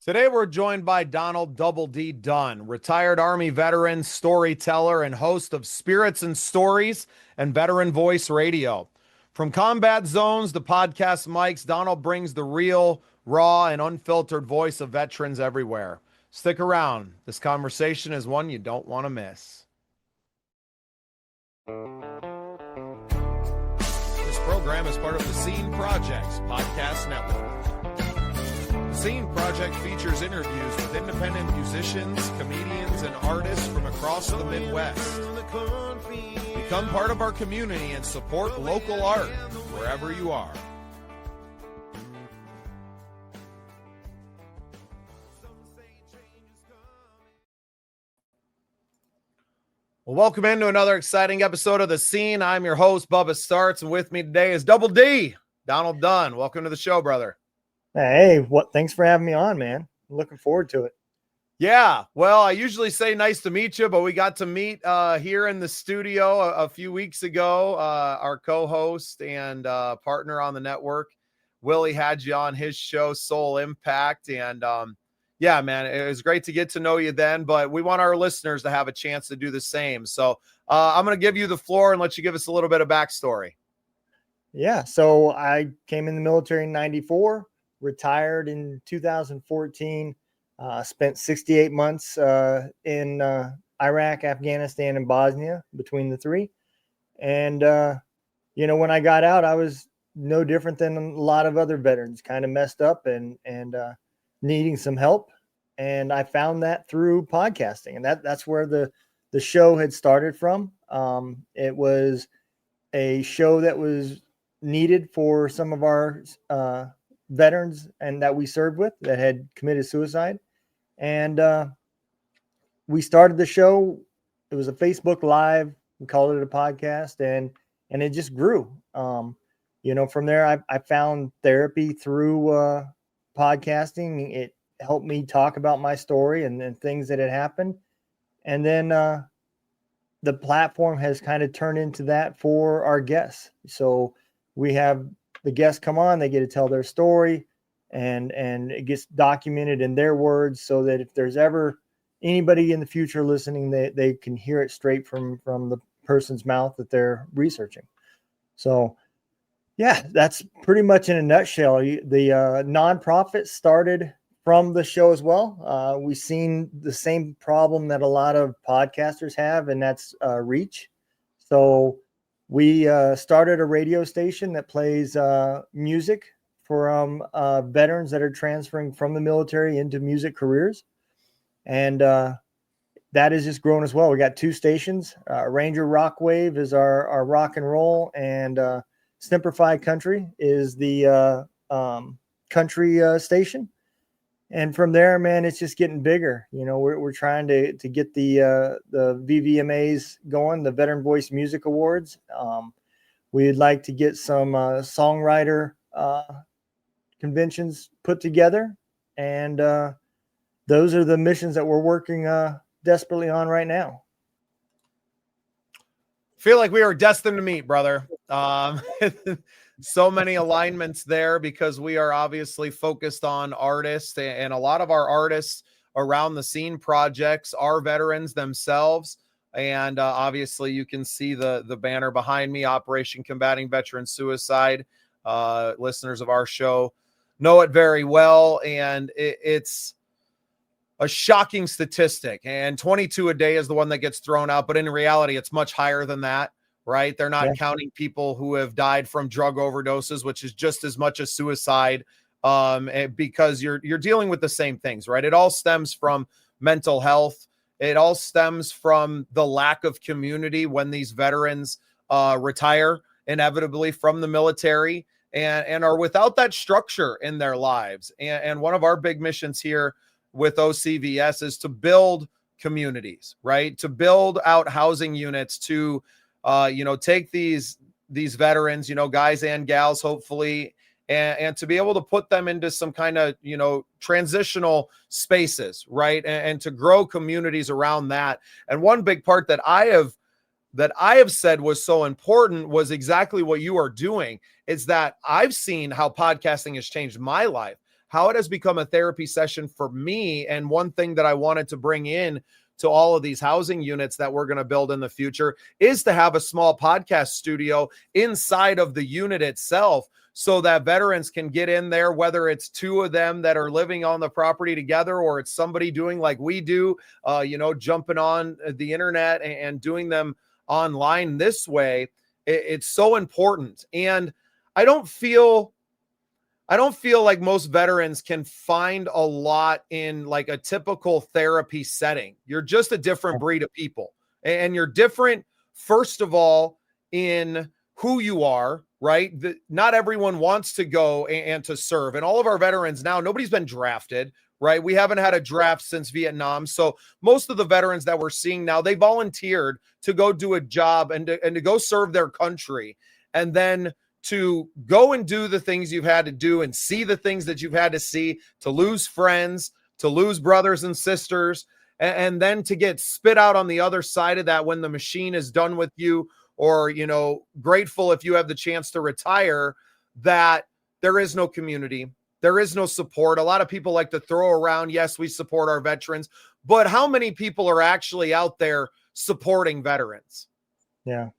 Today, we're joined by Donald Double D Dunn, retired Army veteran, storyteller, and host of Spirits and Stories and Veteran Voice Radio. From combat zones to podcast mics, Donald brings the real, raw, and unfiltered voice of veterans everywhere. Stick around. This conversation is one you don't want to miss. This program is part of the Scene Project's podcast network. The Scene Project features interviews with independent musicians, comedians, and artists from across the Midwest. Become part of our community and support local art wherever you are. Well, welcome into another exciting episode of The Scene. I'm your host, Bubba Startz, and with me today is Double D, Donald Dunn. Welcome to the show, brother. Hey, thanks for having me on, man. I'm looking forward to it. Yeah, well, I usually say nice to meet you, but we got to meet here in the studio a few weeks ago. Our co-host and partner on the network, Willie, had you on his show, Soul Impact. And yeah, man, it was great to get to know you then, but we want our listeners to have a chance to do the same. So I'm going to give you the floor and let you give us a little bit of backstory. Yeah, so I came in the military in 94. Retired in 2014, spent 68 months in Iraq, Afghanistan, and Bosnia between the three. And, when I got out, I was no different than a lot of other veterans, kind of messed up and needing some help. And I found that through podcasting. And that's where the show had started from. It was a show that was needed for some of our veterans and that we served with that had committed suicide. And we started the show. It was a Facebook Live. We called it a podcast, and it just grew. From there, I found therapy through podcasting. It helped me talk about my story and things that had happened. And then the platform has kind of turned into that for our guests. So we have the guests come on, they get to tell their story, and it gets documented in their words, so that if there's ever anybody in the future listening, they can hear it straight from the person's mouth that they're researching. So yeah, that's pretty much in a nutshell. The nonprofit started from the show as well. We've seen the same problem that a lot of podcasters have, and that's reach. So we started a radio station that plays music from veterans that are transferring from the military into music careers. And that has just grown as well. We got two stations. Ranger Rockwave is our rock and roll, and Simplify Country is the country station. And from there, man, it's just getting bigger. We're trying to get the VVMAs going, the Veteran Voice Music Awards. We'd like to get some songwriter conventions put together, and those are the missions that we're working desperately on right now. Feel like we are destined to meet, brother. So many alignments there, because we are obviously focused on artists, and a lot of our artists around the Scene projects are veterans themselves. And obviously you can see the banner behind me, Operation Combating Veteran Suicide. Listeners of our show know it very well. And it's a shocking statistic. And 22 a day is the one that gets thrown out, but in reality, it's much higher than that. Right? They're not counting people who have died from drug overdoses, which is just as much as suicide, because you're dealing with the same things, right? It all stems from mental health. It all stems from the lack of community when these veterans retire inevitably from the military and are without that structure in their lives. And one of our big missions here with OCVS is to build communities, right? To build out housing units, to take these veterans, guys and gals, hopefully, and to be able to put them into some kind of, transitional spaces, right? And to grow communities around that. And one big part that I have said was so important was exactly what you are doing. Is that I've seen how podcasting has changed my life, how it has become a therapy session for me. And one thing that I wanted to bring in to all of these housing units that we're going to build in the future is to have a small podcast studio inside of the unit itself, so that veterans can get in there, whether it's two of them that are living on the property together, or it's somebody doing like we do, jumping on the internet and doing them online this way. It's so important. And I don't feel like most veterans can find a lot in like a typical therapy setting. You're just a different breed of people, and you're different, first of all, in who you are, right? Not everyone wants to go and to serve. And all of our veterans now, nobody's been drafted, right? We haven't had a draft since Vietnam. So most of the veterans that we're seeing now, they volunteered to go do a job and to go serve their country. And then to go and do the things you've had to do and see the things that you've had to see, to lose friends, to lose brothers and sisters, and then to get spit out on the other side of that when the machine is done with you, or, grateful if you have the chance to retire, that there is no community. There is no support. A lot of people like to throw around, yes, we support our veterans, but how many people are actually out there supporting veterans? Yeah.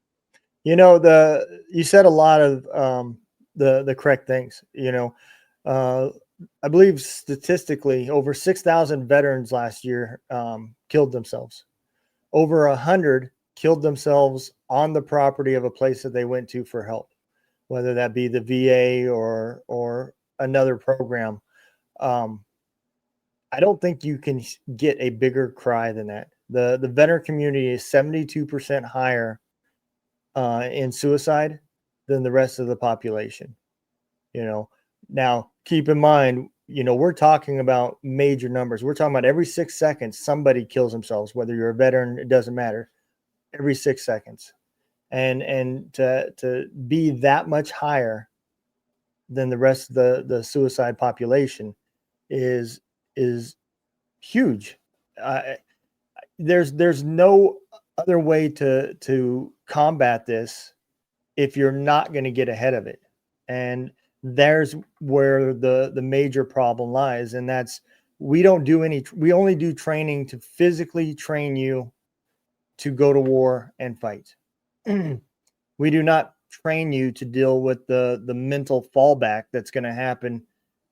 You said a lot of the correct things. I believe statistically over 6,000 veterans last year killed themselves. Over 100 killed themselves on the property of a place that they went to for help, whether that be the VA or another program. I don't think you can get a bigger cry than that. The veteran community is 72% higher in suicide than the rest of the population. Now keep in mind, we're talking about major numbers. We're talking about every 6 seconds, somebody kills themselves, whether you're a veteran, it doesn't matter. Every 6 seconds. And to be that much higher than the rest of the suicide population is huge. There's no other way to combat this if you're not going to get ahead of it. And there's where the major problem lies. And that's, we only do training to physically train you to go to war and fight. We do not train you to deal with the mental fallback that's going to happen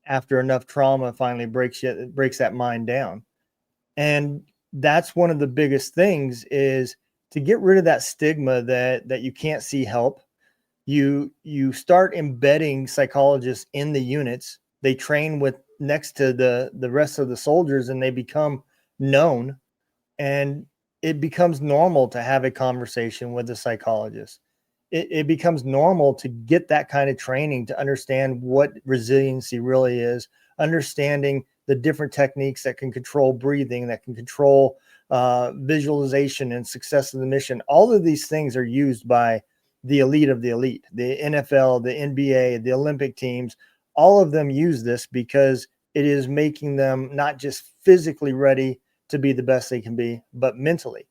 after enough trauma finally breaks that mind down. And that's one of the biggest things, is to get rid of that stigma that you can't see help. You start embedding psychologists in the units. They train with next to the rest of the soldiers, and they become known, and it becomes normal to have a conversation with a psychologist. It becomes normal to get that kind of training, to understand what resiliency really is, understanding the different techniques that can control breathing, that can control visualization and success of the mission. All of these things are used by the elite of the elite, the NFL, the NBA, the Olympic teams. All of them use this because it is making them not just physically ready to be the best they can be, but mentally.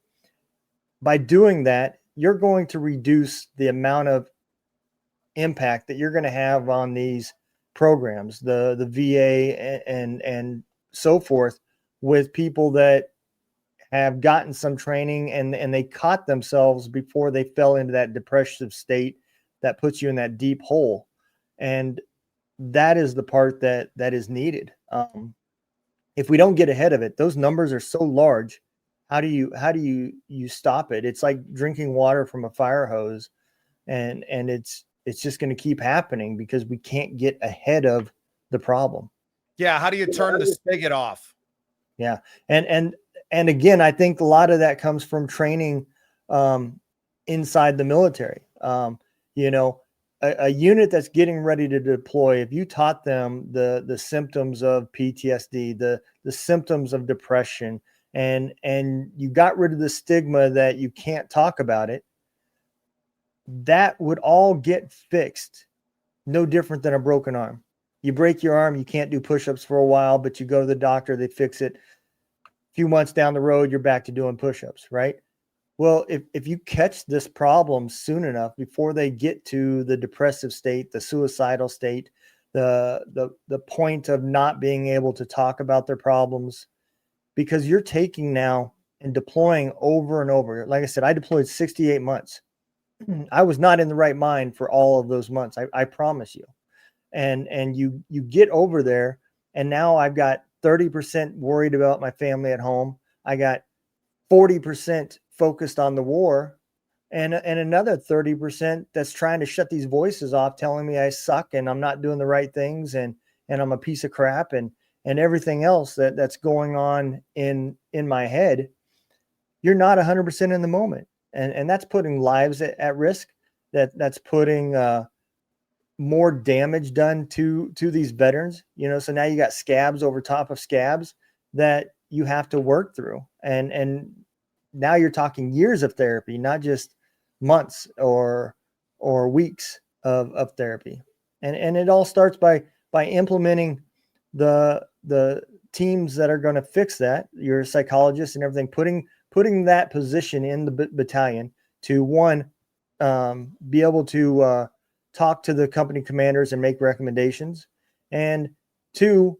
By doing that, you're going to reduce the amount of impact that you're going to have on these programs, the VA and so forth, with people that have gotten some training and they caught themselves before they fell into that depressive state that puts you in that deep hole. And that is the part that is needed. If we don't get ahead of it, those numbers are so large. How do you stop it? It's like drinking water from a fire hose, and it's just going to keep happening because we can't get ahead of the problem. Yeah. How do you turn the spigot off? Yeah. And again, I think a lot of that comes from training inside the military. A unit that's getting ready to deploy, if you taught them the symptoms of PTSD, the symptoms of depression, and you got rid of the stigma that you can't talk about it, that would all get fixed. No different than a broken arm. You break your arm, you can't do push-ups for a while, but you go to the doctor, they fix it. A few months down the road, you're back to doing push-ups, right? Well, if you catch this problem soon enough before they get to the depressive state, the suicidal state, the point of not being able to talk about their problems, because you're taking now and deploying over and over. Like I said, I deployed 68 months. I was not in the right mind for all of those months. I promise you. And you get over there, and now I've got 30% worried about my family at home. I got 40% focused on the war, and another 30% that's trying to shut these voices off, telling me I suck and I'm not doing the right things, and I'm a piece of crap, and everything else that's going on in my head. You're not 100% in the moment, and that's putting lives at risk. That's putting more damage done to these veterans. So now you got scabs over top of scabs that you have to work through, and now you're talking years of therapy, not just months or weeks of therapy. And it all starts by implementing the teams that are going to fix that, your psychologists and everything, putting that position in the battalion to, one, be able to talk to the company commanders and make recommendations, and two,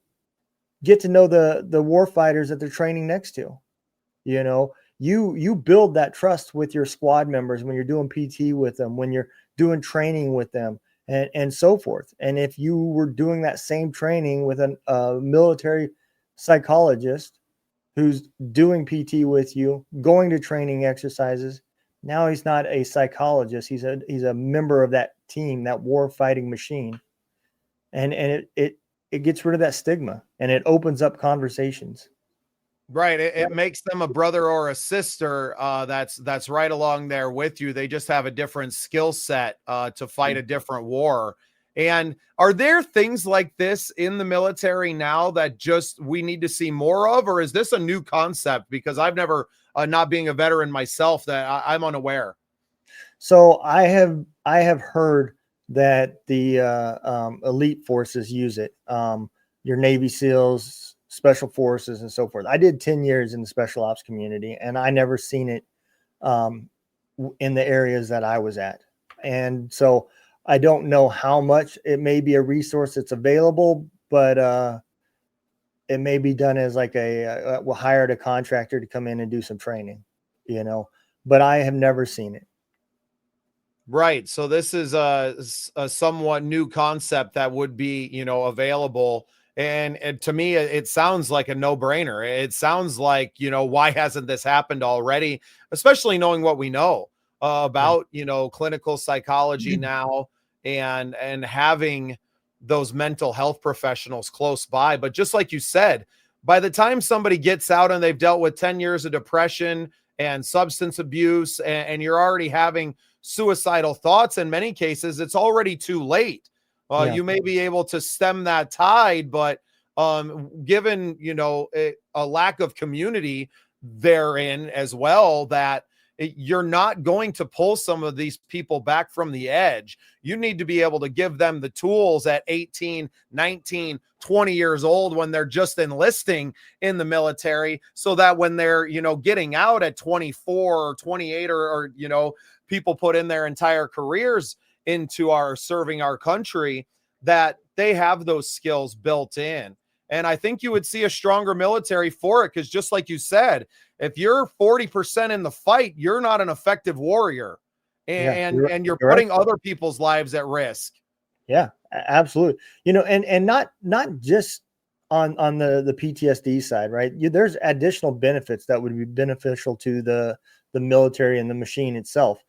get to know the war fighters that they're training next to. You build that trust with your squad members when you're doing PT with them, when you're doing training with them, and so forth. And if you were doing that same training with a military psychologist who's doing PT with you, going to training exercises, now he's not a psychologist. He's a member of that team, that war fighting machine. And it gets rid of that stigma, and it opens up conversations. Right. It makes them a brother or a sister that's right along there with you. They just have a different skill set to fight a different war. And are there things like this in the military now that just we need to see more of, or is this a new concept? Because I've never, not being a veteran myself, that I'm unaware. So I have heard that the elite forces use it. Your Navy SEALs, Special Forces, and so forth. I did 10 years in the special ops community, and I never seen it in the areas that I was at. And so I don't know how much. It may be a resource that's available, but it may be done as like we'll hire a contractor to come in and do some training, but I have never seen it. Right. So this is a somewhat new concept that would be, available. And to me, it sounds like a no-brainer. It sounds like, why hasn't this happened already? Especially knowing what we know about, clinical psychology now, and having those mental health professionals close by. But just like you said, by the time somebody gets out and they've dealt with 10 years of depression and substance abuse, and you're already having suicidal thoughts, in many cases, it's already too late. You may be able to stem that tide, but given, a lack of community therein as well, that you're not going to pull some of these people back from the edge. You need to be able to give them the tools at 18, 19, 20 years old when they're just enlisting in the military, so that when they're, getting out at 24 or 28 or people put in their entire careers into serving our country, that they have those skills built in. And I think you would see a stronger military for it, because just like you said, if you're 40% in the fight, you're not an effective warrior, and you're putting other people's lives at risk. Yeah, absolutely. And not just on the PTSD side, right? There's additional benefits that would be beneficial to the military and the machine itself.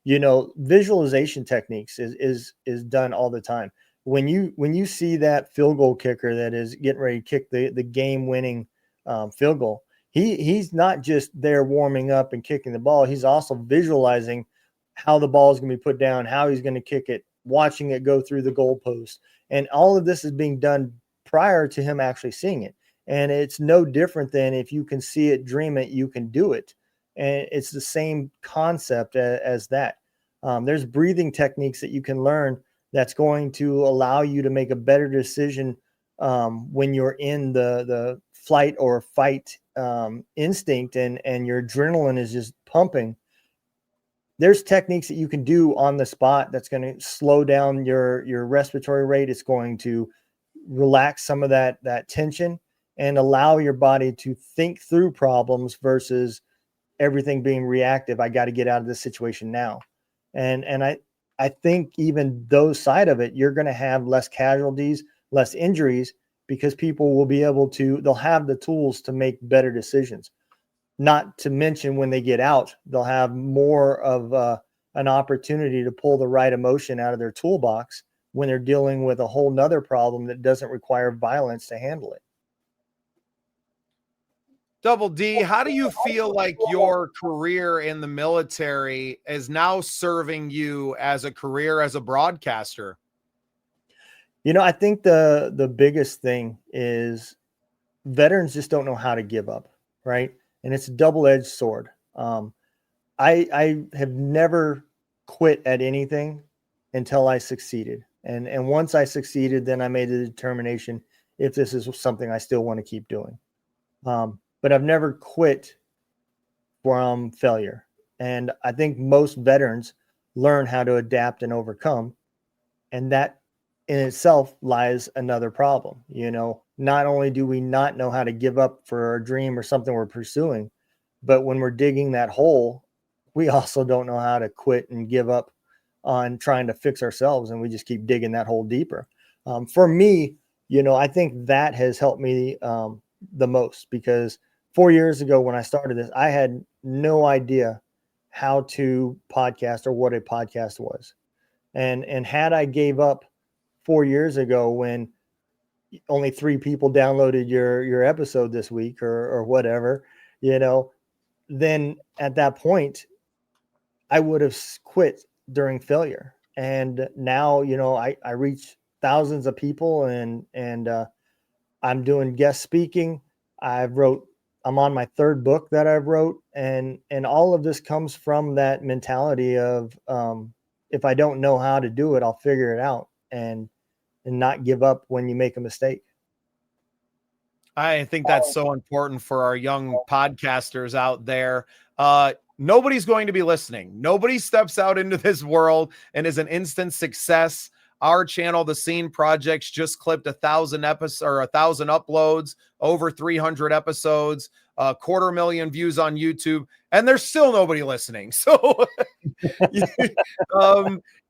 Visualization techniques is done all the time. When you see that field goal kicker that is getting ready to kick the game winning field goal, he's not just there warming up and kicking the ball. He's also visualizing how the ball is going to be put down, how he's going to kick it, watching it go through the goalpost. And all of this is being done prior to him actually seeing it. And it's no different than if you can see it, dream it, you can do it. And it's the same concept as that. There's breathing techniques that you can learn that's going to allow you to make a better decision when you're in the flight or fight instinct, and your adrenaline is just pumping. there's techniques that you can do on the spot that's going to slow down your respiratory rate. It's going to relax some of that tension and allow your body to think through problems versus everything being reactive. I got to get out of this situation now. And I think even those side of it, you're going to have less casualties, less injuries, because people will be able to, they'll have the tools to make better decisions. Not to mention when they get out, they'll have more of an opportunity to pull the right emotion out of their toolbox when they're dealing with a whole nother problem that doesn't require violence to handle it. Double D, how do you feel like your career in the military is now serving you as a career as a broadcaster? I think the biggest thing is veterans just don't know how to give up, right? And it's a double-edged sword. I have never quit at anything until I succeeded. And once I succeeded, then I made the determination if this is something I still want to keep doing. But I've never quit from failure. And I think most veterans learn how to adapt and overcome. And that in itself lies another problem. Not only do we not know how to give up for our dream or something we're pursuing, but when we're digging that hole, we also don't know how to quit and give up on trying to fix ourselves. And we just keep digging that hole deeper. For me, I think that has helped me the most, because 4 years ago when I started this, I had no idea how to podcast or what a podcast was. And had I gave up 4 years ago when only 3 people downloaded your episode this week or whatever, then at that point I would have quit during failure. And now, I reach thousands of people and I'm doing guest speaking. I'm on my 3rd book that I've wrote. And all of this comes from that mentality of, if I don't know how to do it, I'll figure it out and not give up when you make a mistake. I think that's so important for our young podcasters out there. Nobody's going to be listening. Nobody steps out into this world and is an instant success. Our channel, The Scene Projects, just clipped 1,000 episodes or 1,000 uploads, over 300 episodes, 250,000 views on YouTube, and there's still nobody listening. So,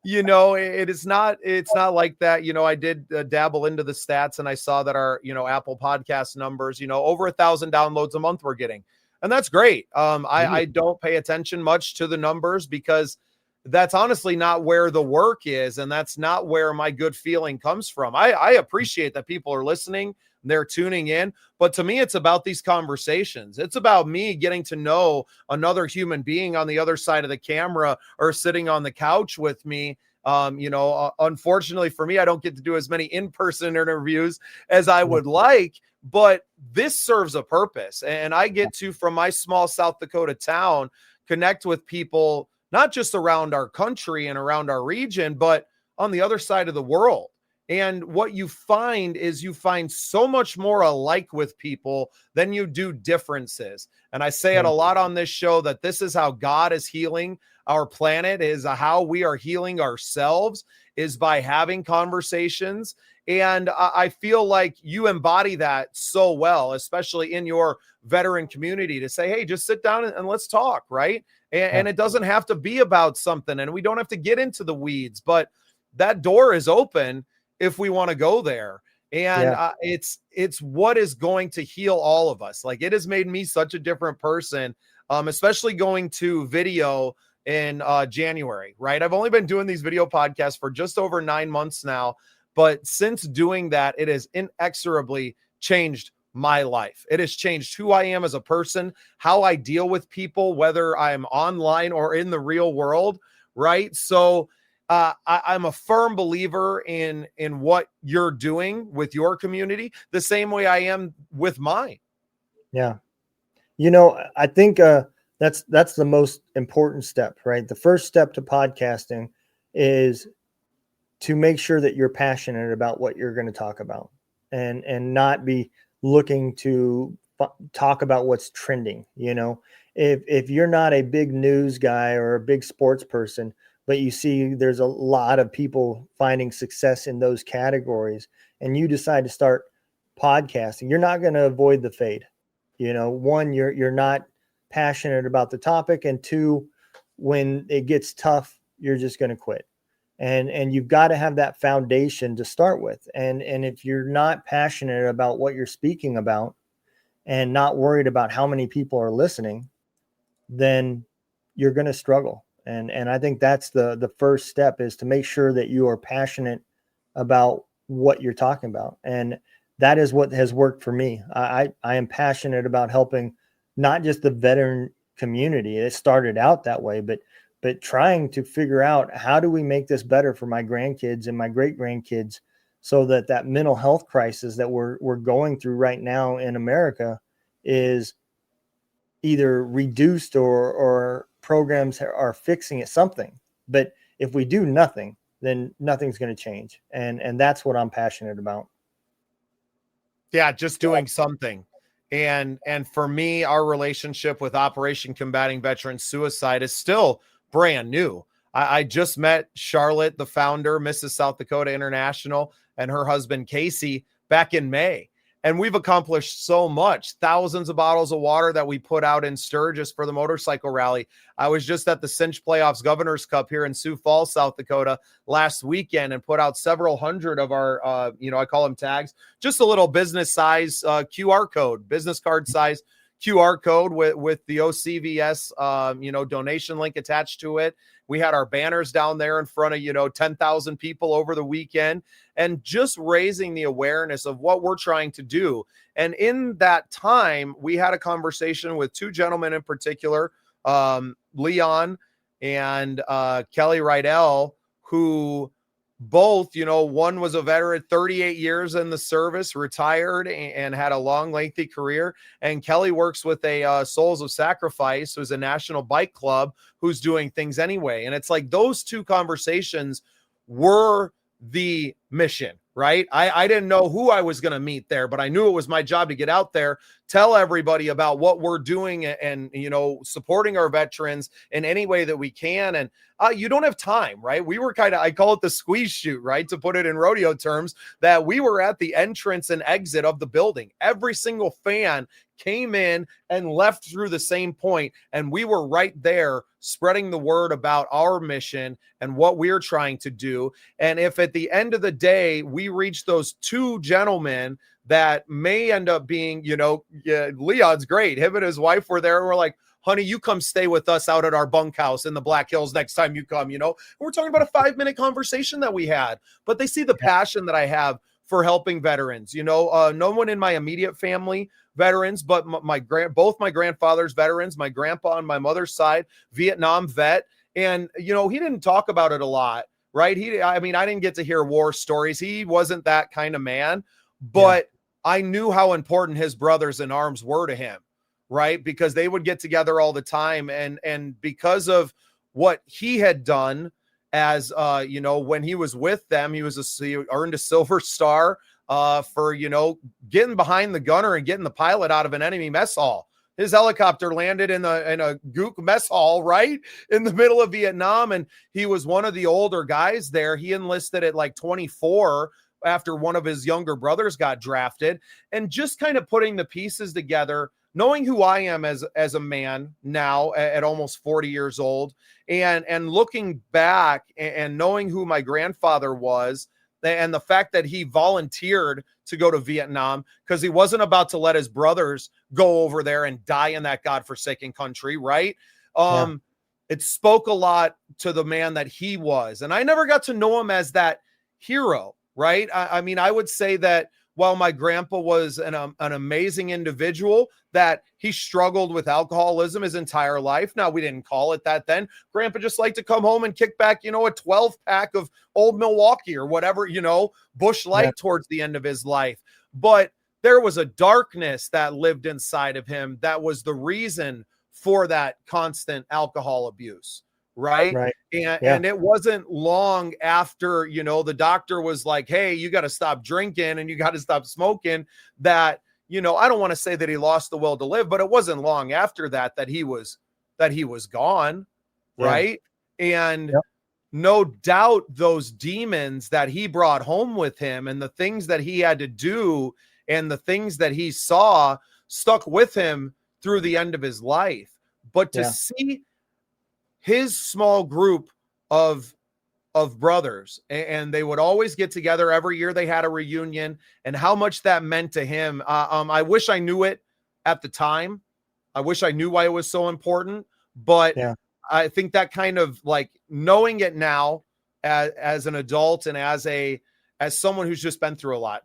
it's not like that. I did dabble into the stats, and I saw that our, Apple Podcast numbers, over 1,000 downloads a month we're getting, and that's great. I don't pay attention much to the numbers because that's honestly not where the work is. And that's not where my good feeling comes from. I appreciate that people are listening, they're tuning in, but to me, it's about these conversations. It's about me getting to know another human being on the other side of the camera or sitting on the couch with me. Unfortunately for me, I don't get to do as many in-person interviews as I would like, but this serves a purpose. And I get to, from my small South Dakota town, connect with people not just around our country and around our region, but on the other side of the world. And what you find is you find so much more alike with people than you do differences. And I say it a lot on this show that this is how God is healing our planet, is how we are healing ourselves, is by having conversations. And I feel like you embody that so well, especially in your veteran community, to say, hey, just sit down and let's talk, right? And it doesn't have to be about something, and we don't have to get into the weeds, but that door is open if we want to go there. And it's what is going to heal all of us. Like, it has made me such a different person, especially going to video in January, right? I've only been doing these video podcasts for just over 9 months now, but since doing that, it has inexorably changed my life. It has changed who I am as a person, how I deal with people, whether I'm online or in the real world, right? So I'm a firm believer in what you're doing with your community, the same way I am with mine. Yeah. I think that's the most important step, right? The first step to podcasting is to make sure that you're passionate about what you're going to talk about and not be looking to talk about what's trending, if you're not a big news guy or a big sports person, but you see there's a lot of people finding success in those categories, and you decide to start podcasting, you're not going to avoid the fade. One, you're not passionate about the topic, and two, when it gets tough, you're just going to quit. And you've got to have that foundation to start with. And if you're not passionate about what you're speaking about and not worried about how many people are listening, then you're going to struggle. And I think that's the first step, is to make sure that you are passionate about what you're talking about. And that is what has worked for me. I am passionate about helping not just the veteran community. It started out that way, but trying to figure out, how do we make this better for my grandkids and my great grandkids, so that mental health crisis that we're going through right now in America is either reduced or programs are fixing it, something. But if we do nothing, then nothing's going to change. And that's what I'm passionate about. Yeah, just doing something. And for me, our relationship with Operation Combating Veteran Suicide is still brand new. I just met Charlotte, the founder, Mrs. South Dakota International, and her husband, Casey, back in May. And we've accomplished so much. Thousands of bottles of water that we put out in Sturgis for the motorcycle rally. I was just at the Cinch Playoffs Governor's Cup here in Sioux Falls, South Dakota last weekend, and put out several hundred of our, I call them tags, just a little business size QR code, business card size QR code with the OCVS, donation link attached to it. We had our banners down there in front of, 10,000 people over the weekend, and just raising the awareness of what we're trying to do. And in that time, we had a conversation with two gentlemen in particular, Leon and Kelly Rydell, who both, one was a veteran, 38 years in the service, retired, and had a long, lengthy career. And Kelly works with a Souls of Sacrifice, who's a national bike club, who's doing things anyway. And it's like those two conversations were the mission, right? I didn't know who I was going to meet there, but I knew it was my job to get out there, tell everybody about what we're doing, and supporting our veterans in any way that we can. And you don't have time, right? We were I call it the squeeze shoot, right? To put it in rodeo terms, that we were at the entrance and exit of the building. Every single fan came in and left through the same point, and we were right there spreading the word about our mission and what we're trying to do. And if at the end of the day we reach those two gentlemen that may end up being, Leon's great, him and his wife were there, and we're like, honey, you come stay with us out at our bunkhouse in the Black Hills next time you come, and we're talking about a 5-minute conversation that we had. But they see the passion that I have for helping veterans. No one in my immediate family veterans, but both my grandfather's veterans, my grandpa on my mother's side, Vietnam vet. And, he didn't talk about it a lot, right? I didn't get to hear war stories. He wasn't that kind of man, but I knew how important his brothers in arms were to him, right? Because they would get together all the time. And because of what he had done as, when he was with them, he earned a Silver Star for, getting behind the gunner and getting the pilot out of an enemy mess hall. His helicopter landed in a Gook mess hall, right in the middle of Vietnam. And he was one of the older guys there. He enlisted at like 24 after one of his younger brothers got drafted. And just kind of putting the pieces together, knowing who I am as a man now at almost 40 years old, and looking back and knowing who my grandfather was, and the fact that he volunteered to go to Vietnam because he wasn't about to let his brothers go over there and die in that godforsaken country, right? It spoke a lot to the man that he was. And I never got to know him as that hero, right? I would say that while my grandpa was an amazing individual, that he struggled with alcoholism his entire life. Now, we didn't call it that then. Grandpa just liked to come home and kick back, a 12-pack of Old Milwaukee or whatever, Busch Light towards the end of his life. But there was a darkness that lived inside of him that was the reason for that constant alcohol abuse. Right. And it wasn't long after, the doctor was like, hey, you got to stop drinking and you got to stop smoking, that I don't want to say that he lost the will to live, but it wasn't long after that he was gone, right? And no doubt those demons that he brought home with him and the things that he had to do and the things that he saw stuck with him through the end of his life. But to see his small group of brothers, and they would always get together every year, they had a reunion, and how much that meant to him. I wish I knew it at the time. I wish I knew why it was so important, but I think that kind of like knowing it now as an adult and as someone who's just been through a lot,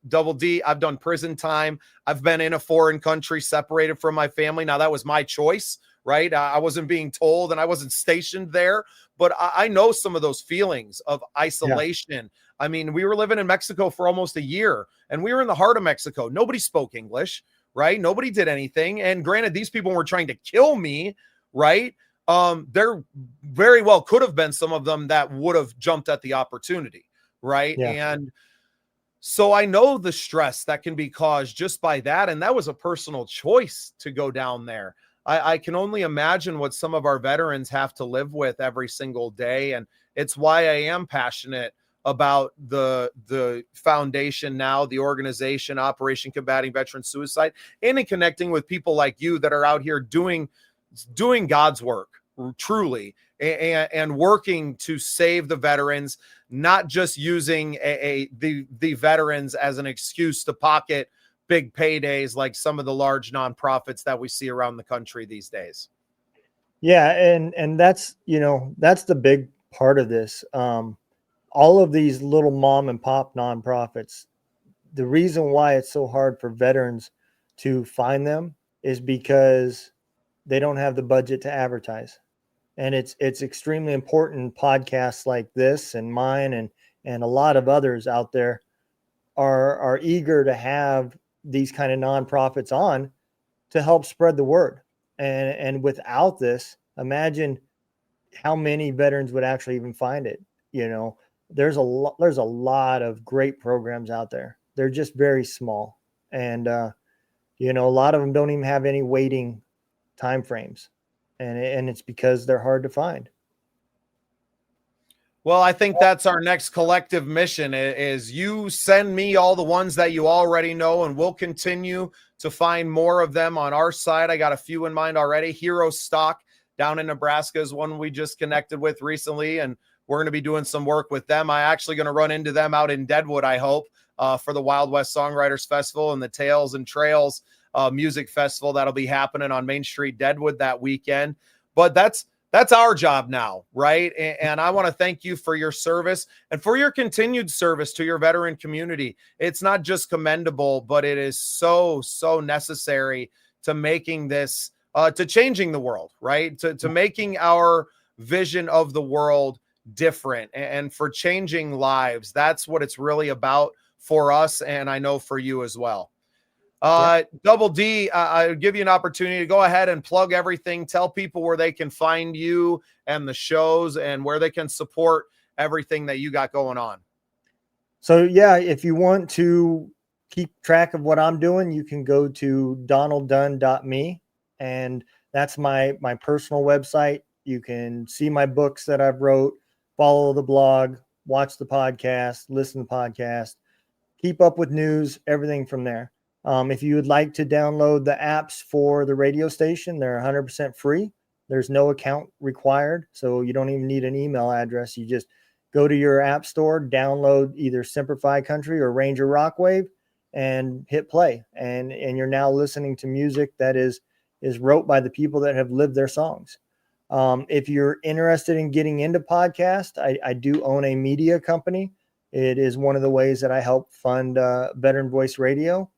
Double D, I've done prison time. I've been in a foreign country, separated from my family. Now that was my choice, right? I wasn't being told and I wasn't stationed there, but I know some of those feelings of isolation. I mean, we were living in Mexico for almost a year, and we were in the heart of Mexico. Nobody spoke English, right? Nobody did anything. And granted, these people were trying to kill me, right? There very well could have been some of them that would have jumped at the opportunity, right? And so I know the stress that can be caused just by that. And that was a personal choice to go down there. I can only imagine what some of our veterans have to live with every single day. And it's why I am passionate about the foundation now, the organization, Operation Combating Veteran Suicide, and in connecting with people like you that are out here doing God's work, truly, and working to save the veterans, not just using the veterans as an excuse to pocket big paydays like some of the large nonprofits that we see around the country these days. Yeah. And that's, that's the big part of this. All of these little mom and pop nonprofits, the reason why it's so hard for veterans to find them is because they don't have the budget to advertise. And it's extremely important. Podcasts like this and mine and a lot of others out there are eager to have these kind of nonprofits on to help spread the word. And without this, imagine how many veterans would actually even find it. There's a lot of great programs out there. They're just very small. And, a lot of them don't even have any waiting time frames. And it's because they're hard to find. Well, I think that's our next collective mission is you send me all the ones that you already know, and we'll continue to find more of them on our side. I got a few in mind already. Hero Stock down in Nebraska is one we just connected with recently, and we're going to be doing some work with them. I'm actually going to run into them out in Deadwood, I hope, for the Wild West Songwriters Festival and the Tales and Trails music festival that'll be happening on Main Street, Deadwood, that weekend. But that's our job now, right? And I want to thank you for your service and for your continued service to your veteran community. It's not just commendable, but it is so, so necessary to making this, to changing the world, right? To making our vision of the world different and for changing lives. That's what it's really about for us. And I know for you as well. Double D, I'll give you an opportunity to go ahead and plug everything. Tell people where they can find you and the shows and where they can support everything that you got going on. So if you want to keep track of what I'm doing, you can go to donalddunn.me, and that's my personal website. You can see my books that I've wrote, follow the blog, watch the podcast, listen to the podcast, keep up with news, everything from there. If you would like to download the apps for the radio station, they're 100% free. There's no account required, so you don't even need an email address. You just go to your app store, download either Simplify Country or Ranger Rockwave, and hit play. And you're now listening to music that is wrote by the people that have lived their songs. If you're interested in getting into podcast, I do own a media company. It is one of the ways that I help fund Veteran Voice Radio.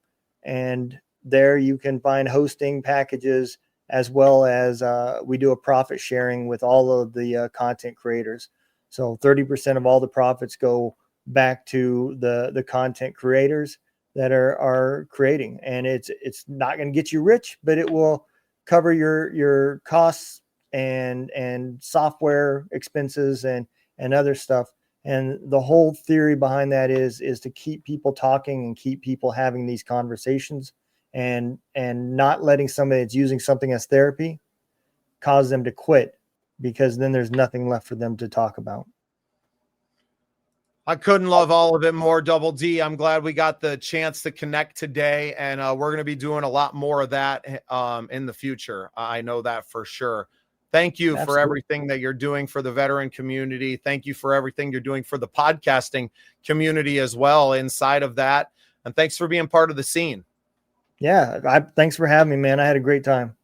And there you can find hosting packages, as well as we do a profit sharing with all of the content creators. So 30% of all the profits go back to the content creators that are creating. And it's not going to get you rich, but it will cover your costs and software expenses and other stuff. And the whole theory behind that is to keep people talking and keep people having these conversations. and not letting somebody that's using something as therapy cause them to quit, because then there's nothing left for them to talk about. I couldn't love all of it more, Double D. I'm glad we got the chance to connect today, and we're going to be doing a lot more of that in the future. I know that for sure. Thank you for everything that you're doing for the veteran community. Thank you for everything you're doing for the podcasting community as well inside of that. And thanks for being part of the scene. Yeah, thanks for having me, man. I had a great time.